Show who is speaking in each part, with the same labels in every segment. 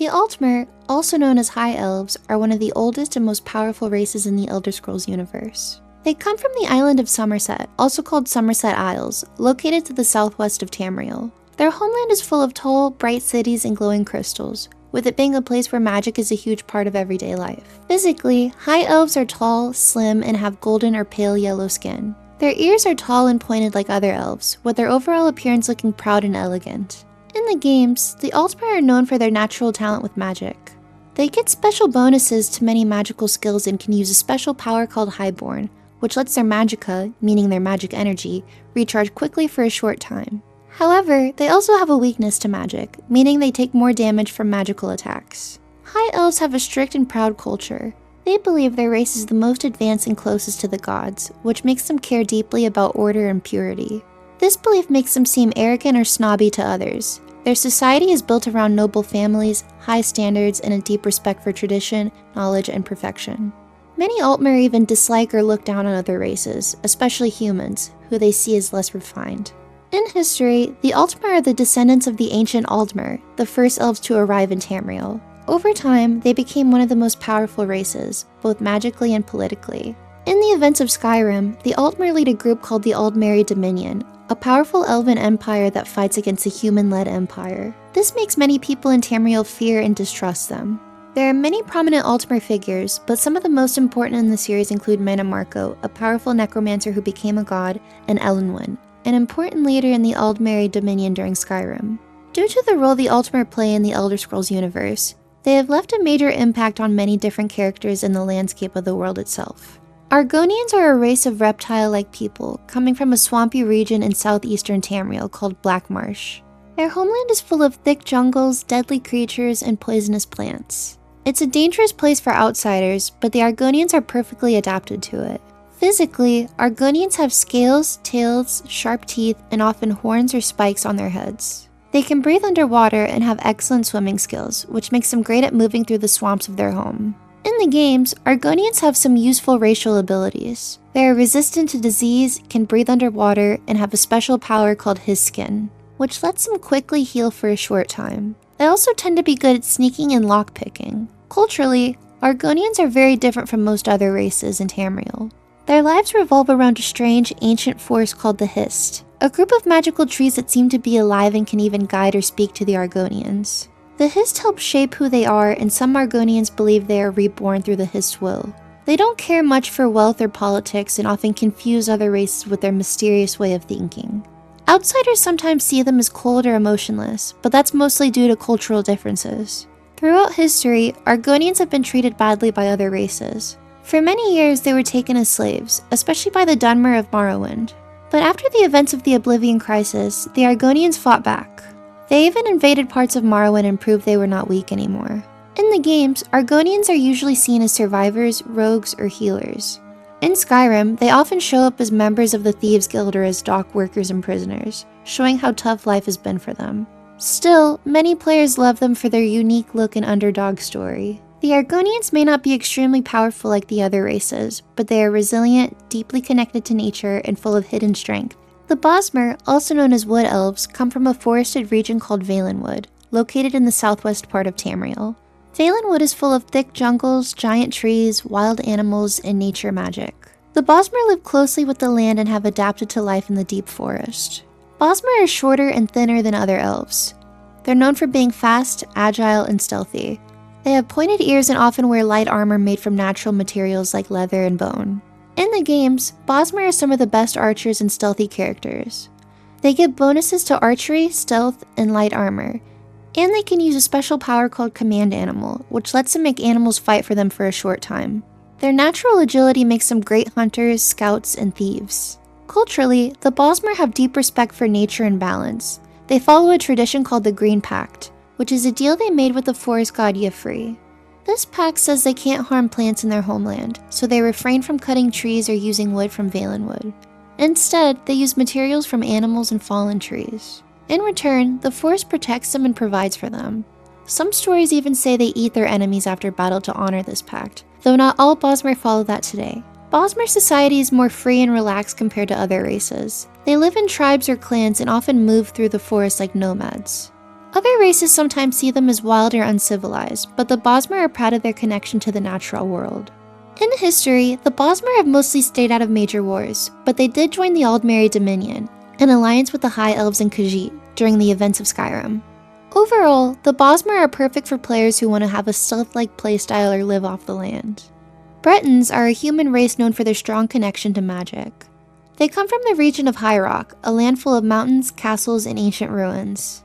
Speaker 1: The Altmer, also known as High Elves, are one of the oldest and most powerful races in the Elder Scrolls universe. They come from the island of Somerset, also called Somerset Isles, located to the southwest of Tamriel. Their homeland is full of tall, bright cities and glowing crystals, with it being a place where magic is a huge part of everyday life. Physically, High Elves are tall, slim, and have golden or pale yellow skin. Their ears are tall and pointed like other elves, with their overall appearance looking proud and elegant. In the games, the Altmer are known for their natural talent with magic. They get special bonuses to many magical skills and can use a special power called Highborn, which lets their magicka, meaning their magic energy, recharge quickly for a short time. However, they also have a weakness to magic, meaning they take more damage from magical attacks. High Elves have a strict and proud culture. They believe their race is the most advanced and closest to the gods, which makes them care deeply about order and purity. This belief makes them seem arrogant or snobby to others. Their society is built around noble families, high standards, and a deep respect for tradition, knowledge, and perfection. Many Altmer even dislike or look down on other races, especially humans, who they see as less refined. In history, the Altmer are the descendants of the ancient Aldmer, the first elves to arrive in Tamriel. Over time, they became one of the most powerful races, both magically and politically. In the events of Skyrim, the Altmer lead a group called the Aldmeri Dominion, a powerful elven empire that fights against a human-led empire. This makes many people in Tamriel fear and distrust them. There are many prominent Altmer figures, but some of the most important in the series include Mannimarco, a powerful necromancer who became a god, and Elenwen, an important leader in the Aldmeri Dominion during Skyrim. Due to the role the Altmer play in the Elder Scrolls universe, they have left a major impact on many different characters in the landscape of the world itself. Argonians are a race of reptile-like people, coming from a swampy region in southeastern Tamriel called Black Marsh. Their homeland is full of thick jungles, deadly creatures, and poisonous plants. It's a dangerous place for outsiders, but the Argonians are perfectly adapted to it. Physically, Argonians have scales, tails, sharp teeth, and often horns or spikes on their heads. They can breathe underwater and have excellent swimming skills, which makes them great at moving through the swamps of their home. In the games, Argonians have some useful racial abilities. They are resistant to disease, can breathe underwater, and have a special power called His Skin, which lets them quickly heal for a short time. They also tend to be good at sneaking and lockpicking. Culturally, Argonians are very different from most other races in Tamriel. Their lives revolve around a strange, ancient force called the Hist, a group of magical trees that seem to be alive and can even guide or speak to the Argonians. The Hist help shape who they are, and some Argonians believe they are reborn through the Hist's will. They don't care much for wealth or politics and often confuse other races with their mysterious way of thinking. Outsiders sometimes see them as cold or emotionless, but that's mostly due to cultural differences. Throughout history, Argonians have been treated badly by other races. For many years, they were taken as slaves, especially by the Dunmer of Morrowind. But after the events of the Oblivion Crisis, the Argonians fought back. They even invaded parts of Morrowind and proved they were not weak anymore. In the games, Argonians are usually seen as survivors, rogues, or healers. In Skyrim, they often show up as members of the Thieves Guild or as dock workers and prisoners, showing how tough life has been for them. Still, many players love them for their unique look and underdog story. The Argonians may not be extremely powerful like the other races, but they are resilient, deeply connected to nature, and full of hidden strength. The Bosmer, also known as Wood Elves, come from a forested region called Valenwood, located in the southwest part of Tamriel. Valenwood is full of thick jungles, giant trees, wild animals, and nature magic. The Bosmer live closely with the land and have adapted to life in the deep forest. Bosmer are shorter and thinner than other elves. They're known for being fast, agile, and stealthy. They have pointed ears and often wear light armor made from natural materials like leather and bone. In the games, Bosmer are some of the best archers and stealthy characters. They get bonuses to archery, stealth, and light armor, and they can use a special power called Command Animal, which lets them make animals fight for them for a short time. Their natural agility makes them great hunters, scouts, and thieves. Culturally, the Bosmer have deep respect for nature and balance. They follow a tradition called the Green Pact, which is a deal they made with the forest god Y'ffre. This pact says they can't harm plants in their homeland, so they refrain from cutting trees or using wood from Valenwood. Instead, they use materials from animals and fallen trees. In return, the forest protects them and provides for them. Some stories even say they eat their enemies after battle to honor this pact, though not all Bosmer follow that today. Bosmer society is more free and relaxed compared to other races. They live in tribes or clans and often move through the forest like nomads. Other races sometimes see them as wild or uncivilized, but the Bosmer are proud of their connection to the natural world. In history, the Bosmer have mostly stayed out of major wars, but they did join the Altmer Dominion, an alliance with the High Elves and Khajiit, during the events of Skyrim. Overall, the Bosmer are perfect for players who want to have a stealth-like playstyle or live off the land. Bretons are a human race known for their strong connection to magic. They come from the region of High Rock, a land full of mountains, castles, and ancient ruins.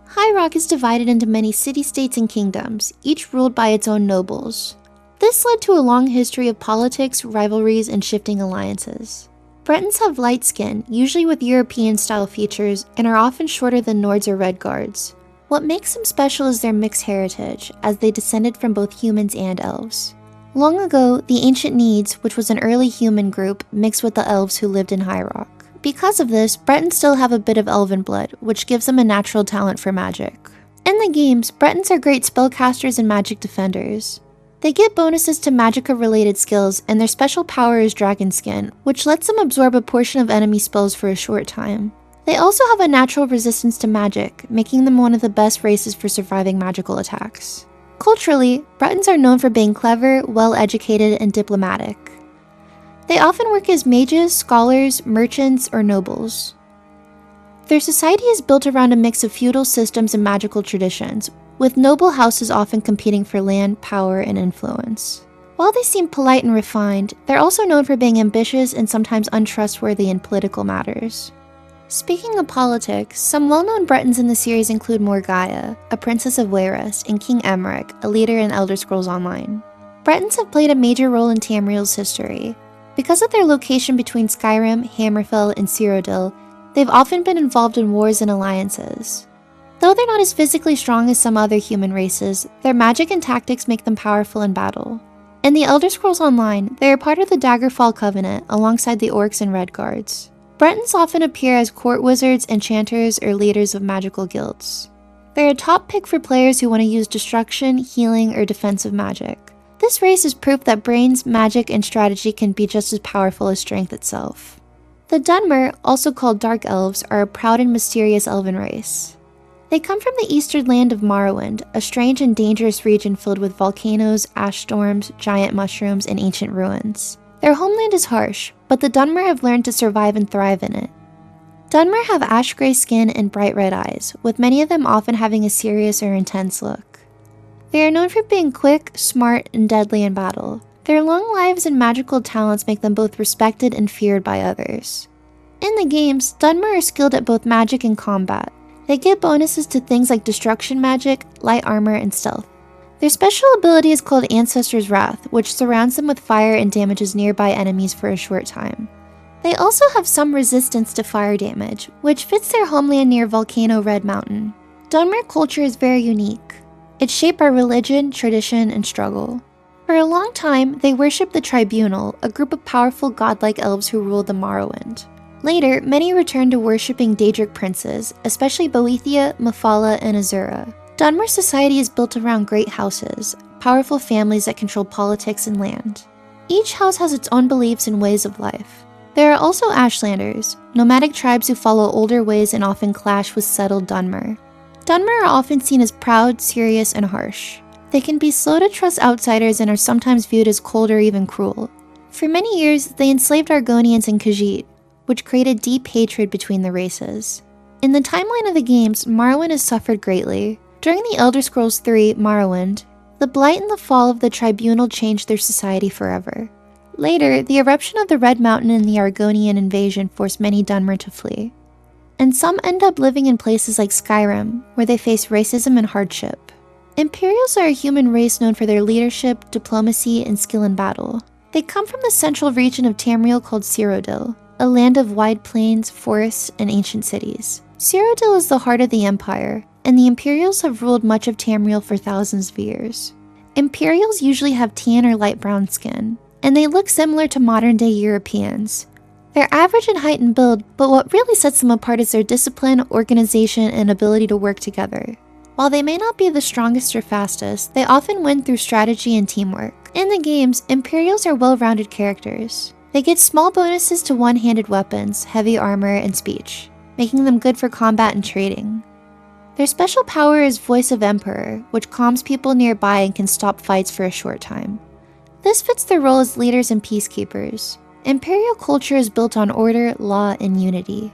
Speaker 1: High Rock is divided into many city-states and kingdoms, each ruled by its own nobles. This led to a long history of politics, rivalries, and shifting alliances. Bretons have light skin, usually with European-style features, and are often shorter than Nords or Redguards. What makes them special is their mixed heritage, as they descended from both humans and elves. Long ago, the ancient Needs, which was an early human group, mixed with the elves who lived in High Rock. Because of this, Bretons still have a bit of elven blood, which gives them a natural talent for magic. In the games, Bretons are great spellcasters and magic defenders. They get bonuses to magicka-related skills, and their special power is Dragon Skin, which lets them absorb a portion of enemy spells for a short time. They also have a natural resistance to magic, making them one of the best races for surviving magical attacks. Culturally, Bretons are known for being clever, well-educated, and diplomatic. They often work as mages, scholars, merchants, or nobles. Their society is built around a mix of feudal systems and magical traditions, with noble houses often competing for land, power, and influence. While they seem polite and refined, they're also known for being ambitious and sometimes untrustworthy in political matters. Speaking of politics, some well-known Bretons in the series include Morgaya, a princess of Wayrest, and King Emmerich, a leader in Elder Scrolls Online. Bretons have played a major role in Tamriel's history. Because of their location between Skyrim, Hammerfell, and Cyrodiil, they've often been involved in wars and alliances. Though they're not as physically strong as some other human races, their magic and tactics make them powerful in battle. In the Elder Scrolls Online, they are part of the Daggerfall Covenant alongside the Orcs and Redguards. Bretons often appear as court wizards, enchanters, or leaders of magical guilds. They're a top pick for players who want to use destruction, healing, or defensive magic. This race is proof that brains, magic, and strategy can be just as powerful as strength itself. The Dunmer, also called Dark Elves, are a proud and mysterious elven race. They come from the eastern land of Morrowind, a strange and dangerous region filled with volcanoes, ash storms, giant mushrooms, and ancient ruins. Their homeland is harsh, but the Dunmer have learned to survive and thrive in it. Dunmer have ash-gray skin and bright red eyes, with many of them often having a serious or intense look. They are known for being quick, smart, and deadly in battle. Their long lives and magical talents make them both respected and feared by others. In the games, Dunmer are skilled at both magic and combat. They get bonuses to things like destruction magic, light armor, and stealth. Their special ability is called Ancestor's Wrath, which surrounds them with fire and damages nearby enemies for a short time. They also have some resistance to fire damage, which fits their homeland near Volcano Red Mountain. Dunmer culture is very unique. It's shaped by religion, tradition, and struggle. For a long time, they worshipped the Tribunal, a group of powerful godlike elves who ruled the Morrowind. Later, many returned to worshipping Daedric princes, especially Boethia, Mephala, and Azura. Dunmer society is built around great houses, powerful families that control politics and land. Each house has its own beliefs and ways of life. There are also Ashlanders, nomadic tribes who follow older ways and often clash with settled Dunmer. Dunmer are often seen as proud, serious, and harsh. They can be slow to trust outsiders and are sometimes viewed as cold or even cruel. For many years, they enslaved Argonians and Khajiit, which created deep hatred between the races. In the timeline of the games, Morrowind has suffered greatly. During the Elder Scrolls III Morrowind, the Blight and the fall of the Tribunal changed their society forever. Later, the eruption of the Red Mountain and the Argonian invasion forced many Dunmer to flee. And some end up living in places like Skyrim, where they face racism and hardship. Imperials are a human race known for their leadership, diplomacy, and skill in battle. They come from the central region of Tamriel called Cyrodiil, a land of wide plains, forests, and ancient cities. Cyrodiil is the heart of the Empire, and the Imperials have ruled much of Tamriel for thousands of years. Imperials usually have tan or light brown skin, and they look similar to modern-day Europeans. They're average in height and build, but what really sets them apart is their discipline, organization, and ability to work together. While they may not be the strongest or fastest, they often win through strategy and teamwork. In the games, Imperials are well-rounded characters. They get small bonuses to one-handed weapons, heavy armor, and speech, making them good for combat and trading. Their special power is Voice of Emperor, which calms people nearby and can stop fights for a short time. This fits their role as leaders and peacekeepers. Imperial culture is built on order, law, and unity.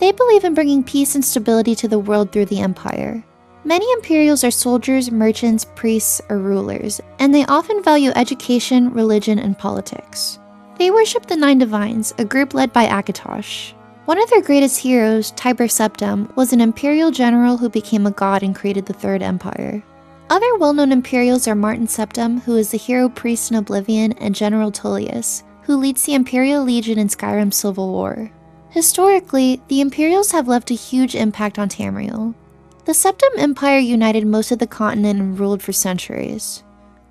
Speaker 1: They believe in bringing peace and stability to the world through the Empire. Many Imperials are soldiers, merchants, priests, or rulers, and they often value education, religion, and politics. They worship the Nine Divines, a group led by Akatosh. One of their greatest heroes, Tiber Septim, was an Imperial general who became a god and created the Third Empire. Other well-known Imperials are Martin Septim, who is the hero priest in Oblivion, and General Tullius, who leads the Imperial Legion in Skyrim's Civil War. Historically, the Imperials have left a huge impact on Tamriel. The Septim Empire united most of the continent and ruled for centuries.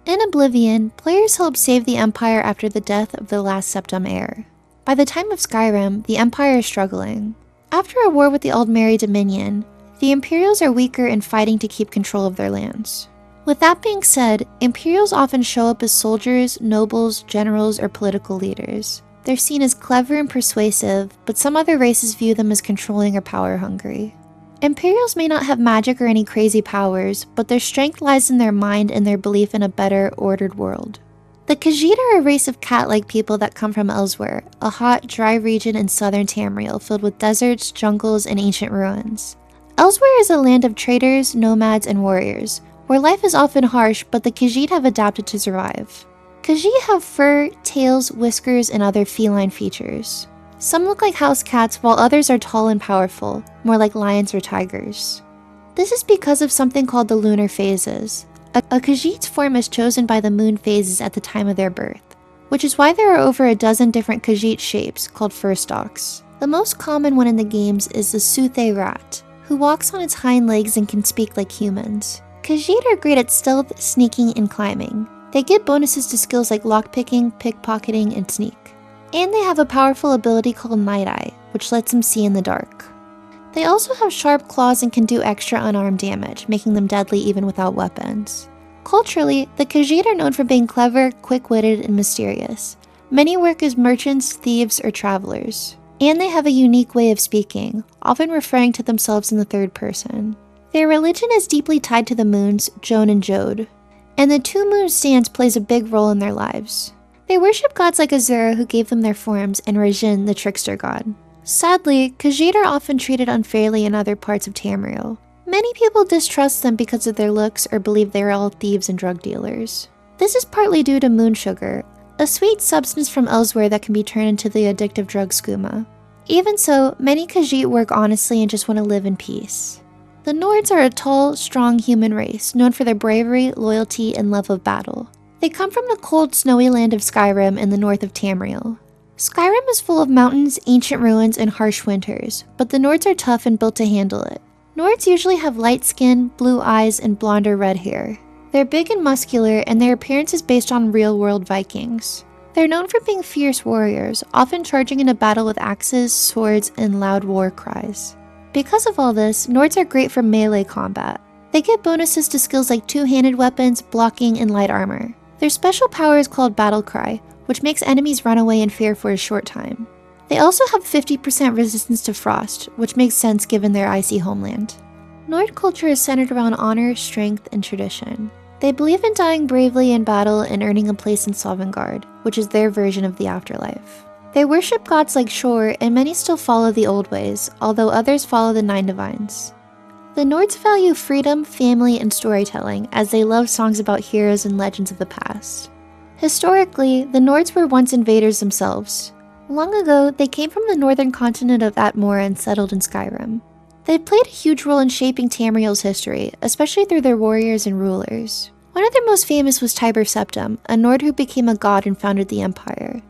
Speaker 1: In Oblivion, players helped save the Empire after the death of the last Septim heir. By the time of Skyrim, the Empire is struggling. After a war with the Altmer Dominion, the Imperials are weaker and fighting to keep control of their lands. With that being said, Imperials often show up as soldiers, nobles, generals, or political leaders. They're seen as clever and persuasive, but some other races view them as controlling or power-hungry. Imperials may not have magic or any crazy powers, but their strength lies in their mind and their belief in a better, ordered world. The Khajiit are a race of cat-like people that come from Elsewhere, a hot, dry region in southern Tamriel filled with deserts, jungles, and ancient ruins. Elsewhere is a land of traders, nomads, and warriors, where life is often harsh, but the Khajiit have adapted to survive. Khajiit have fur, tails, whiskers, and other feline features. Some look like house cats, while others are tall and powerful, more like lions or tigers. This is because of something called the lunar phases. A Khajiit's form is chosen by the moon phases at the time of their birth, which is why there are over a dozen different Khajiit shapes, called fur stalks. The most common one in the games is the Suthe rat, who walks on its hind legs and can speak like humans. Khajiit are great at stealth, sneaking, and climbing. They get bonuses to skills like lockpicking, pickpocketing, and sneak. And they have a powerful ability called Night Eye, which lets them see in the dark. They also have sharp claws and can do extra unarmed damage, making them deadly even without weapons. Culturally, the Khajiit are known for being clever, quick-witted, and mysterious. Many work as merchants, thieves, or travelers. And they have a unique way of speaking, often referring to themselves in the third person. Their religion is deeply tied to the moons, Joan and Jode, and the two moon stance plays a big role in their lives. They worship gods like Azura, who gave them their forms, and Rajin, the trickster god. Sadly, Khajiit are often treated unfairly in other parts of Tamriel. Many people distrust them because of their looks or believe they are all thieves and drug dealers. This is partly due to moon sugar, a sweet substance from Elsewhere that can be turned into the addictive drug skooma. Even so, many Khajiit work honestly and just want to live in peace. The Nords are a tall, strong human race, known for their bravery, loyalty, and love of battle. They come from the cold, snowy land of Skyrim in the north of Tamriel. Skyrim is full of mountains, ancient ruins, and harsh winters, but the Nords are tough and built to handle it. Nords usually have light skin, blue eyes, and blonde or red hair. They're big and muscular, and their appearance is based on real-world Vikings. They're known for being fierce warriors, often charging into battle with axes, swords, and loud war cries. Because of all this, Nords are great for melee combat. They get bonuses to skills like two-handed weapons, blocking, and light armor. Their special power is called Battle Cry, which makes enemies run away in fear for a short time. They also have 50% resistance to frost, which makes sense given their icy homeland. Nord culture is centered around honor, strength, and tradition. They believe in dying bravely in battle and earning a place in Sovngarde, which is their version of the afterlife. They worship gods like Shor, and many still follow the old ways, although others follow the Nine Divines. The Nords value freedom, family, and storytelling, as they love songs about heroes and legends of the past. Historically, the Nords were once invaders themselves. Long ago, they came from the northern continent of Atmora and settled in Skyrim. They played a huge role in shaping Tamriel's history, especially through their warriors and rulers. One of their most famous was Tiber Septim, a Nord who became a god and founded the Empire.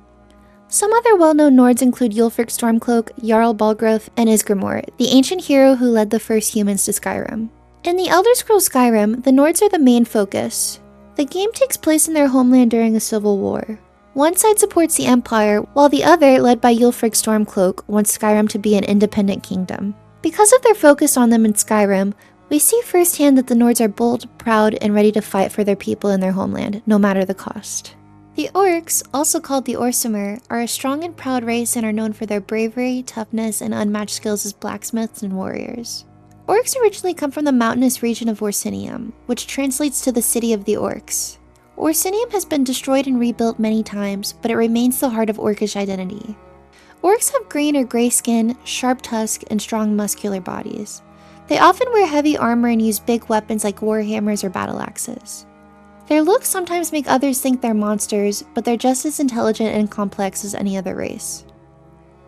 Speaker 1: Some other well-known Nords include Ylfric Stormcloak, Jarl Balgruuf, and Isgrimor, the ancient hero who led the first humans to Skyrim. In the Elder Scrolls Skyrim, the Nords are the main focus. The game takes place in their homeland during a civil war. One side supports the Empire, while the other, led by Ylfric Stormcloak, wants Skyrim to be an independent kingdom. Because of their focus on them in Skyrim, we see firsthand that the Nords are bold, proud, and ready to fight for their people in their homeland, no matter the cost. The Orcs, also called the Orsimer, are a strong and proud race and are known for their bravery, toughness, and unmatched skills as blacksmiths and warriors. Orcs originally come from the mountainous region of Orsinium, which translates to the City of the Orcs. Orsinium has been destroyed and rebuilt many times, but it remains the heart of Orcish identity. Orcs have green or gray skin, sharp tusks, and strong muscular bodies. They often wear heavy armor and use big weapons like warhammers or battle axes. Their looks sometimes make others think they're monsters, but they're just as intelligent and complex as any other race.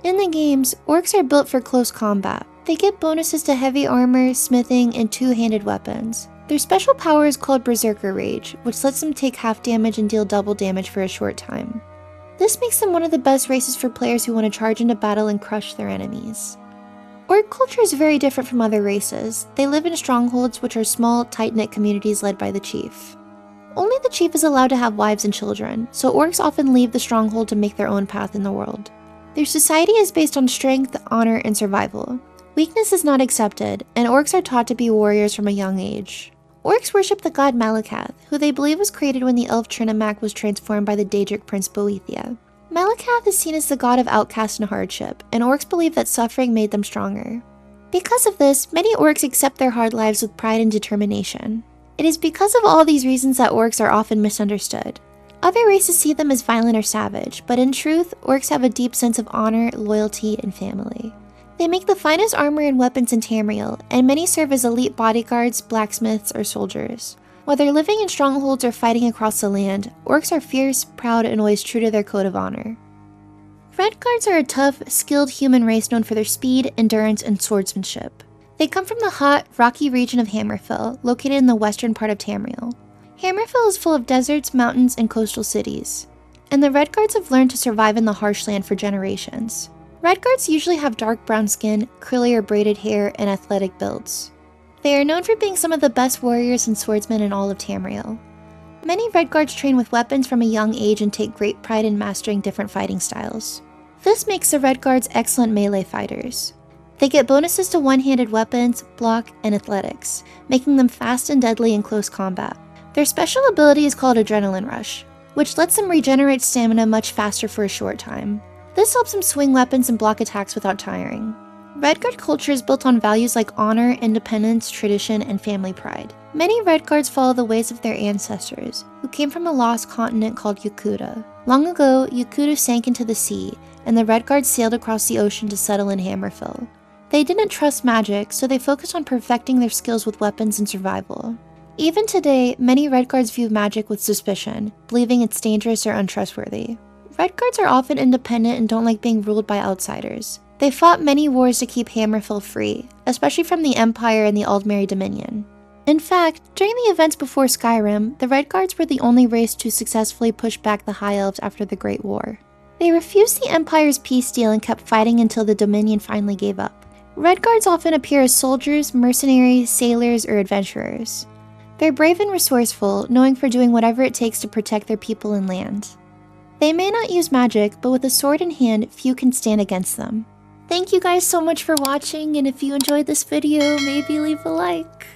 Speaker 1: In the games, orcs are built for close combat. They get bonuses to heavy armor, smithing, and two-handed weapons. Their special power is called Berserker Rage, which lets them take half damage and deal double damage for a short time. This makes them one of the best races for players who want to charge into battle and crush their enemies. Orc culture is very different from other races. They live in strongholds, which are small, tight-knit communities led by the chief. Only the chief is allowed to have wives and children, so orcs often leave the stronghold to make their own path in the world. Their society is based on strength, honor, and survival. Weakness is not accepted, and orcs are taught to be warriors from a young age. Orcs worship the god Malakath, who they believe was created when the elf Trinimac was transformed by the Daedric prince Boethia. Malakath is seen as the god of outcast and hardship, and orcs believe that suffering made them stronger. Because of this, many orcs accept their hard lives with pride and determination. It is because of all these reasons that orcs are often misunderstood. Other races see them as violent or savage, but in truth, orcs have a deep sense of honor, loyalty, and family. They make the finest armor and weapons in Tamriel, and many serve as elite bodyguards, blacksmiths, or soldiers. Whether living in strongholds or fighting across the land, orcs are fierce, proud, and always true to their code of honor. Redguards are a tough, skilled human race known for their speed, endurance, and swordsmanship. They come from the hot, rocky region of Hammerfell, located in the western part of Tamriel. Hammerfell is full of deserts, mountains, and coastal cities, and the Redguards have learned to survive in the harsh land for generations. Redguards usually have dark brown skin, curly or braided hair, and athletic builds. They are known for being some of the best warriors and swordsmen in all of Tamriel. Many Redguards train with weapons from a young age and take great pride in mastering different fighting styles. This makes the Redguards excellent melee fighters. They get bonuses to one-handed weapons, block, and athletics, making them fast and deadly in close combat. Their special ability is called Adrenaline Rush, which lets them regenerate stamina much faster for a short time. This helps them swing weapons and block attacks without tiring. Redguard culture is built on values like honor, independence, tradition, and family pride. Many Redguards follow the ways of their ancestors, who came from a lost continent called Yakuta. Long ago, Yakuta sank into the sea, and the Redguards sailed across the ocean to settle in Hammerfell. They didn't trust magic, so they focused on perfecting their skills with weapons and survival. Even today, many Redguards view magic with suspicion, believing it's dangerous or untrustworthy. Redguards are often independent and don't like being ruled by outsiders. They fought many wars to keep Hammerfell free, especially from the Empire and the Altmer Dominion. In fact, during the events before Skyrim, the Redguards were the only race to successfully push back the High Elves after the Great War. They refused the Empire's peace deal and kept fighting until the Dominion finally gave up. Redguards often appear as soldiers, mercenaries, sailors, or adventurers. They're brave and resourceful, knowing for doing whatever it takes to protect their people and land. They may not use magic, but with a sword in hand, few can stand against them. Thank you guys so much for watching, and if you enjoyed this video, maybe leave a like.